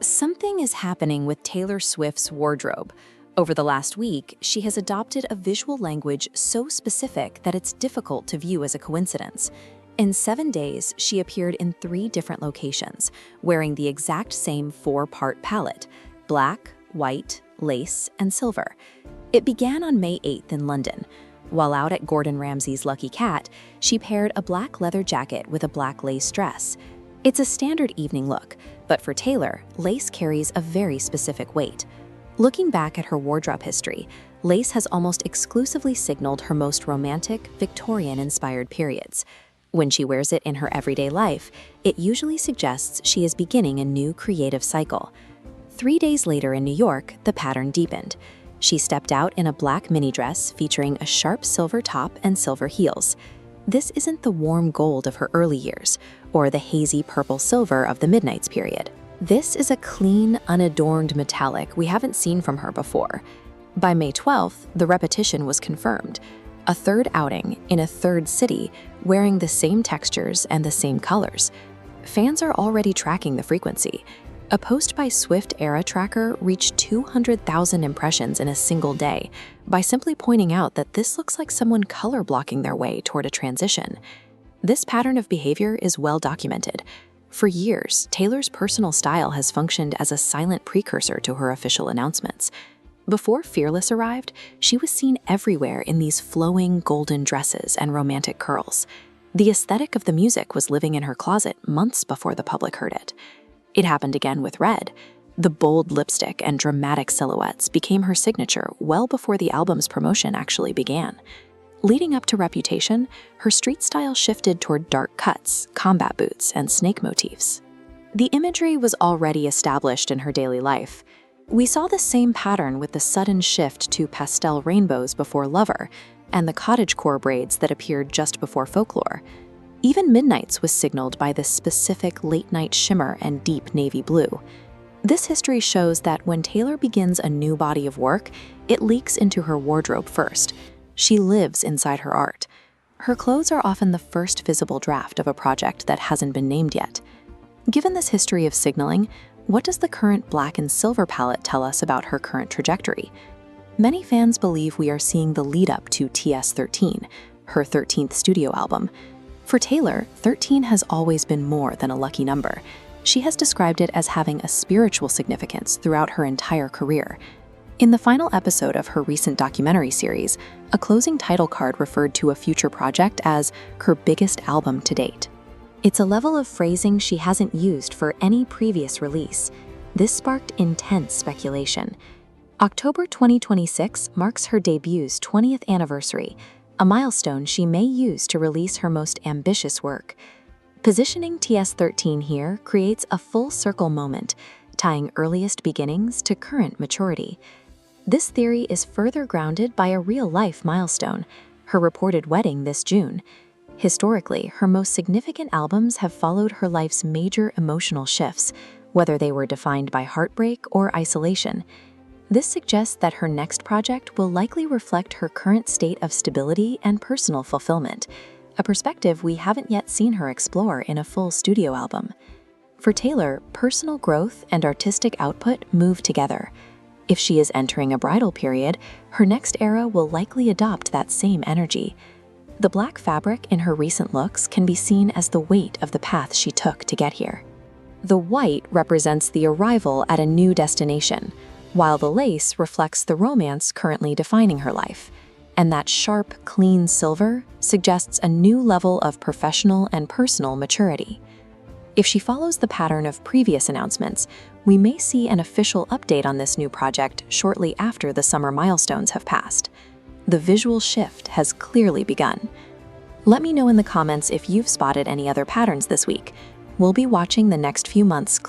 Something is happening with Taylor Swift's wardrobe. Over the last week, she has adopted a visual language so specific that it's difficult to view as a coincidence. In 7 days, she appeared in 3 different locations, wearing the exact same 4-part palette: black, white, lace, and silver. It began on May 8th in London. While out at Gordon Ramsay's Lucky Cat, she paired a black leather jacket with a black lace dress. It's a standard evening look, but for Taylor, lace carries a very specific weight. Looking back at her wardrobe history, lace has almost exclusively signaled her most romantic, Victorian-inspired periods. When she wears it in her everyday life, it usually suggests she is beginning a new creative cycle. 3 days later in New York, the pattern deepened. She stepped out in a black mini dress featuring a sharp silver top and silver heels. This isn't the warm gold of her early years, or the hazy purple-silver of the Midnights period. This is a clean, unadorned metallic we haven't seen from her before. By May 12th, the repetition was confirmed. A third outing in a third city, wearing the same textures and the same colors. Fans are already tracking the frequency. A post by Swift Era Tracker reached 200,000 impressions in a single day by simply pointing out that this looks like someone color blocking their way toward a transition. This pattern of behavior is well documented. For years, Taylor's personal style has functioned as a silent precursor to her official announcements. Before Fearless arrived, she was seen everywhere in these flowing golden dresses and romantic curls. The aesthetic of the music was living in her closet months before the public heard it. It happened again with Red. The bold lipstick and dramatic silhouettes became her signature well before the album's promotion actually began. Leading up to Reputation, her street style shifted toward dark cuts, combat boots, and snake motifs. The imagery was already established in her daily life. We saw the same pattern with the sudden shift to pastel rainbows before Lover, and the cottagecore braids that appeared just before Folklore. Even Midnights was signaled by this specific late-night shimmer and deep navy blue. This history shows that when Taylor begins a new body of work, it leaks into her wardrobe first. She lives inside her art. Her clothes are often the first visible draft of a project that hasn't been named yet. Given this history of signaling, what does the current black and silver palette tell us about her current trajectory? Many fans believe we are seeing the lead-up to TS13, her 13th studio album. For Taylor, 13 has always been more than a lucky number. She has described it as having a spiritual significance throughout her entire career. In the final episode of her recent documentary series, a closing title card referred to a future project as her biggest album to date. It's a level of phrasing she hasn't used for any previous release. This sparked intense speculation. October 2026 marks her debut's 20th anniversary, a milestone she may use to release her most ambitious work. Positioning TS13 here creates a full-circle moment, tying earliest beginnings to current maturity. This theory is further grounded by a real-life milestone, her reported wedding this June. Historically, her most significant albums have followed her life's major emotional shifts, whether they were defined by heartbreak or isolation. This suggests that her next project will likely reflect her current state of stability and personal fulfillment, a perspective we haven't yet seen her explore in a full studio album. For Taylor, personal growth and artistic output move together. If she is entering a bridal period, her next era will likely adopt that same energy. The black fabric in her recent looks can be seen as the weight of the path she took to get here. The white represents the arrival at a new destination, while the lace reflects the romance currently defining her life. And that sharp, clean silver suggests a new level of professional and personal maturity. If she follows the pattern of previous announcements, we may see an official update on this new project shortly after the summer milestones have passed. The visual shift has clearly begun. Let me know in the comments if you've spotted any other patterns this week. We'll be watching the next few months